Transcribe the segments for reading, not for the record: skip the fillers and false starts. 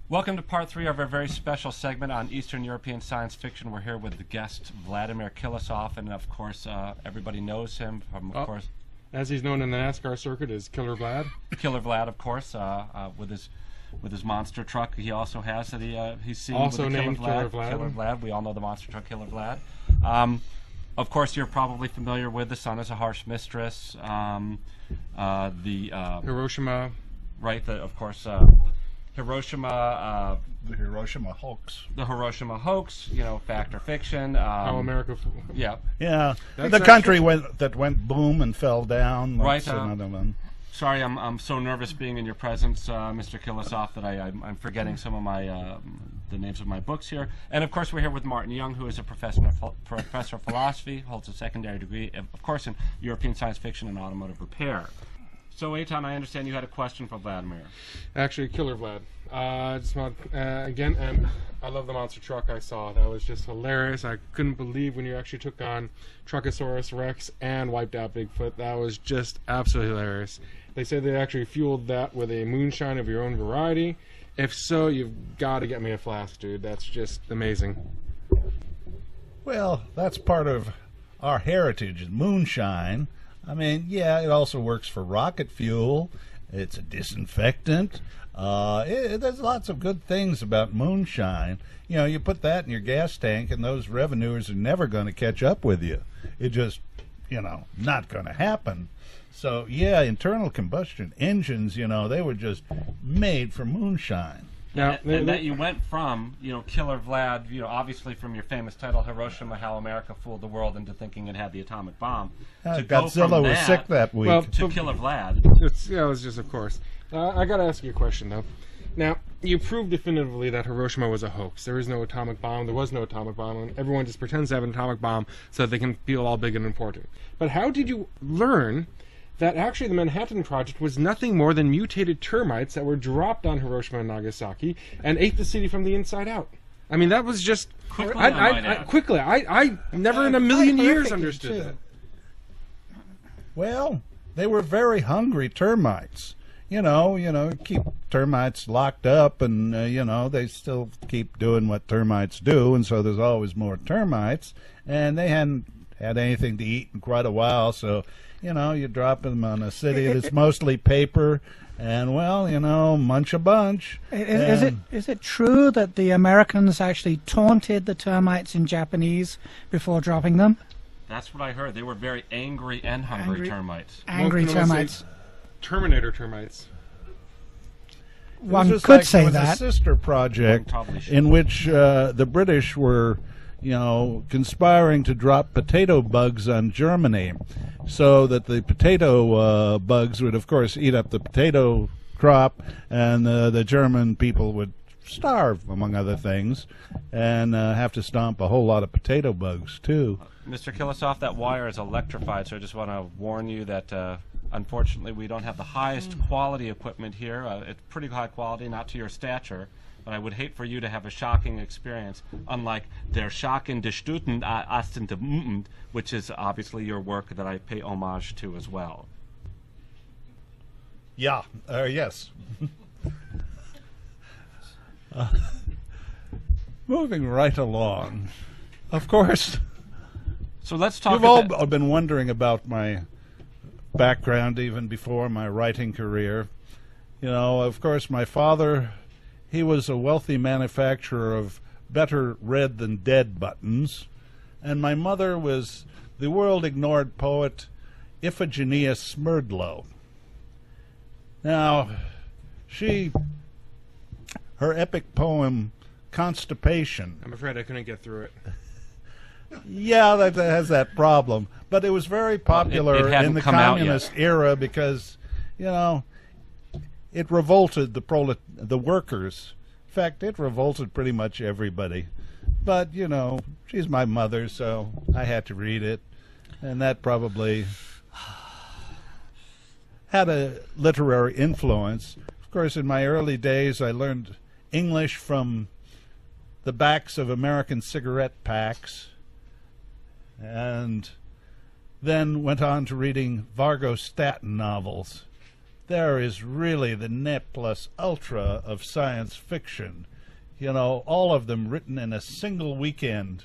Welcome to part 3 of our very special segment on Eastern European science fiction. We're here with the guest, Vladimir Killusov, and of course, everybody knows him from, of course, as he's known in the NASCAR circuit as Killer Vlad. Killer Vlad, of course, with his monster truck. He also has that he's seen Also with named Killer Vlad. Killer Vlad. We all know the monster truck Killer Vlad. Of course, you're probably familiar with The Sun is a Harsh Mistress. Hiroshima. Right. Of course. Hiroshima, the Hiroshima hoax. The Hiroshima hoax, fact or fiction. How America. Yeah. Yeah. That's the country that went boom and fell down. Right. Another one. Sorry, I'm so nervous being in your presence, Mr. Killusov, that I'm forgetting some of my the names of my books here. And of course, we're here with Martin Young, who is a professor of philosophy, holds a secondary degree, of course, in European science fiction and automotive repair. So, Eitan, I understand you had a question for Vladimir. Actually, Killer Vlad. Again, and I love the monster truck I saw. That was just hilarious. I couldn't believe when you actually took on Truckosaurus Rex and wiped out Bigfoot. That was just absolutely hilarious. They said they actually fueled that with a moonshine of your own variety. If so, you've got to get me a flask, dude. That's just amazing. Well, that's part of our heritage, moonshine. I mean, yeah, it also works for rocket fuel. It's a disinfectant. There's lots of good things about moonshine. You put that in your gas tank, and those revenuers are never going to catch up with you. It just, not going to happen. So, yeah, internal combustion engines, they were just made for moonshine. Now, and that you went from, Killer Vlad, obviously from your famous title, Hiroshima, How America Fooled the World into thinking it had the atomic bomb. To Godzilla was sick that week. Well, to Killer Vlad. It was just, of course. I got to ask you a question, though. Now, you proved definitively that Hiroshima was a hoax. There is no atomic bomb. There was no atomic bomb. And everyone just pretends to have an atomic bomb so that they can feel all big and important. But how did you learn that actually the Manhattan Project was nothing more than mutated termites that were dropped on Hiroshima and Nagasaki and ate the city from the inside out? I mean, that was just... Quickly, I never in a million years understood that. Well, they were very hungry termites. Keep termites locked up and, they still keep doing what termites do, and so there's always more termites, and they hadn't had anything to eat in quite a while, so... you drop them on a city that's mostly paper, and, munch a bunch. Is it true that the Americans actually taunted the termites in Japanese before dropping them? That's what I heard. They were very angry and hungry termites. Angry termites. Terminator termites. One could say that. It was a sister project in which the British were... conspiring to drop potato bugs on Germany so that the potato bugs would, of course, eat up the potato crop, and the German people would starve, among other things, and have to stomp a whole lot of potato bugs, too. Mr. Killusov, that wire is electrified, so I just want to warn you that, unfortunately, we don't have the highest quality equipment here. It's pretty high quality, not to your stature. But I would hate for you to have a shocking experience, unlike Der schockende Stunden Astente, which is obviously your work that I pay homage to as well. Yeah, yes. Moving right along. Of course. So let's talk You've all been wondering about my background even before my writing career. Of course, my father... He was a wealthy manufacturer of better read than dead buttons, and my mother was the world-ignored poet Iphigenia Smerdlow. Now, her epic poem, Constipation... I'm afraid I couldn't get through it. Yeah, that has that problem. But it was very popular in the communist era because, it revolted the workers. In fact, it revolted pretty much everybody. But, she's my mother, so I had to read it. And that probably had a literary influence. Of course, in my early days, I learned English from the backs of American cigarette packs, and then went on to reading Vargo Staten novels. there is really the net plus ultra of science fiction. You know, all of them written in a single weekend.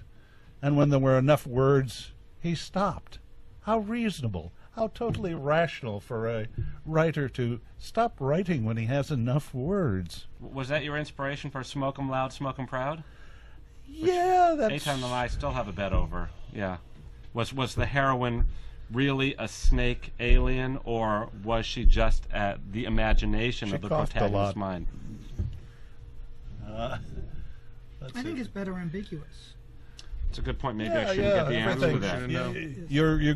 And when there were enough words, he stopped. How reasonable, how totally rational for a writer to stop writing when he has enough words. Was that your inspiration for Smoke 'em Loud, Smoke 'em Proud? Yeah, that's... Eitan and I still have a bet over. Yeah. Was the heroine really a snake alien, or was she just the imagination She of the coughed a protagonist's lot. mind? I think it's better ambiguous. It's a good point. Maybe Yeah, I shouldn't get the answer to everything.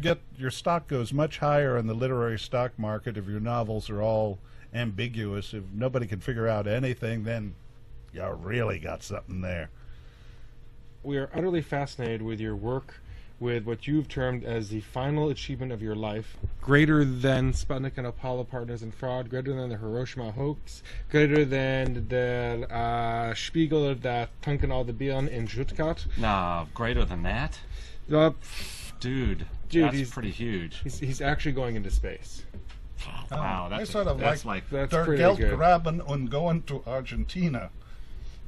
that. Your stock goes much higher in the literary stock market if your novels are all ambiguous. If nobody can figure out anything, then you really got something there. We are utterly fascinated with your work, with what you've termed as the final achievement of your life, greater than Sputnik and Apollo Partners and Fraud, greater than the Hiroshima hoax, greater than the Spiegel der Tanken all the Bion in Stuttgart. Nah, greater than that? Dude, that's he's pretty huge. He's actually going into space. Wow, I that's sort of that's like That's Der pretty Geld good. graben und going to Argentina.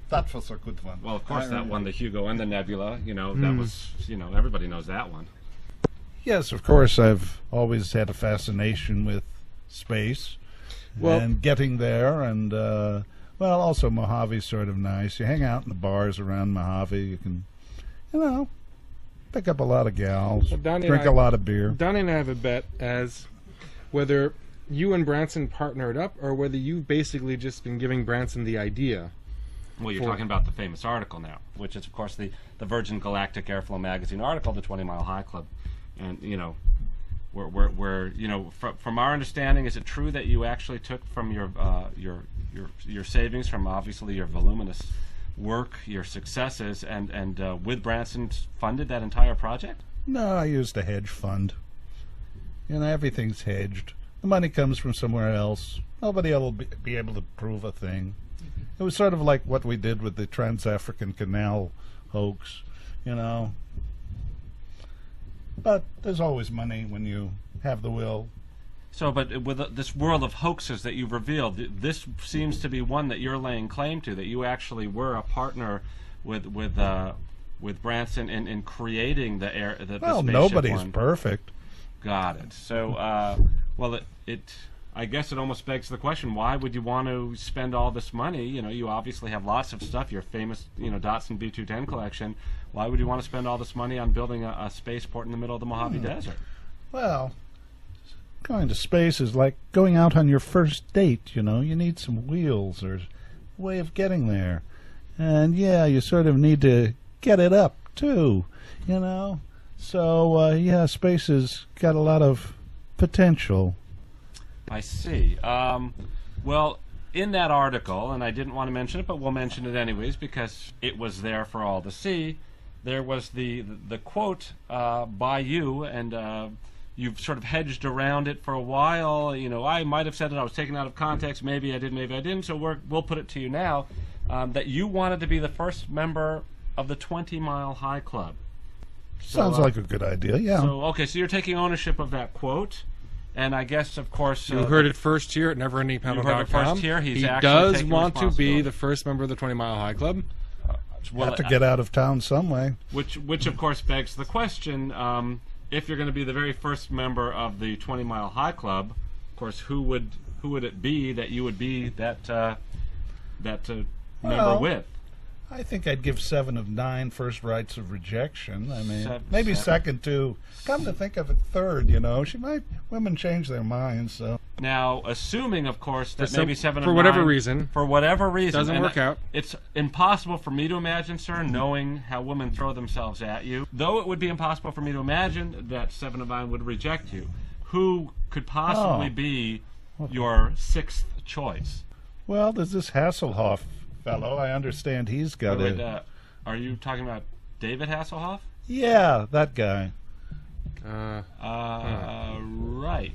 That was a good one. well, of course, that won the Hugo and the Nebula. You know, Hmm. that was, everybody knows that one. Yes, of course, I've always had a fascination with space Well- and getting there, and also Mojave's sort of nice. You hang out in the bars around Mojave, you can, pick up a lot of gals, Well, Donnie drink and a I- lot of beer. Donnie and I have a bet as whether you and Branson partnered up or whether you've basically just been giving Branson the idea. Well, you're For- talking about the famous article now, which is, of course, the Virgin Galactic Airflow magazine article, the 20 Mile High Club. And, from our understanding, is it true that you actually took from your savings from obviously your voluminous work, your successes, and with Branson funded that entire project? No, I used a hedge fund. Everything's hedged. The money comes from somewhere else. Nobody will be able to prove a thing. It was sort of like what we did with the Trans-African Canal hoax, But there's always money when you have the will. So, but with this world of hoaxes that you've revealed, this seems to be one that you're laying claim to, that you actually were a partner with Branson in creating the spaceship Nobody's one. perfect. Got it. So, I guess it almost begs the question: why would you want to spend all this money? You obviously have lots of stuff. Your famous, Datsun B210 collection. Why would you want to spend all this money on building a spaceport in the middle of the Mojave Desert? Well, going to space is like going out on your first date, You need some wheels or a way of getting there. And, you sort of need to get it up, too, So, space has got a lot of potential. I see. Well, in that article, and I didn't want to mention it, but we'll mention it anyways because it was there for all to see. There was the quote by you, and you've sort of hedged around it for a while. I might have said it. I was taken out of context. Maybe I did. Maybe I didn't. So we'll put it to you now that you wanted to be the first member of the 20 Mile High Club. Sounds like a good idea, yeah. So you're taking ownership of that quote. And I guess, of course... You heard it first here at You heard it first NeverEndingPanel.com. here. He's He actually does taking want to be responsibility. the first member of the 20 Mile High Club. Have to get out of town some way. Which of course begs the question: if you're going to be the very first member of the 20 Mile High Club, of course, who would it be that you would be that member Well, with? I think I'd give 7 of 9 first rights of rejection. I mean, seven. maybe second too. Come to think of it, third. Women change their minds. So Now, assuming, of course, that For maybe some- 7 for of whatever 9 reason. for whatever reason, Doesn't and work out. It's impossible for me to imagine, sir, knowing how women throw themselves at you. Though it would be impossible for me to imagine that 7 of 9 would reject you. Who could possibly be your 6th choice? well, there's this Hasselhoff fellow. I understand he's got Wait, a. are you talking about David Hasselhoff? Yeah, that guy. Right.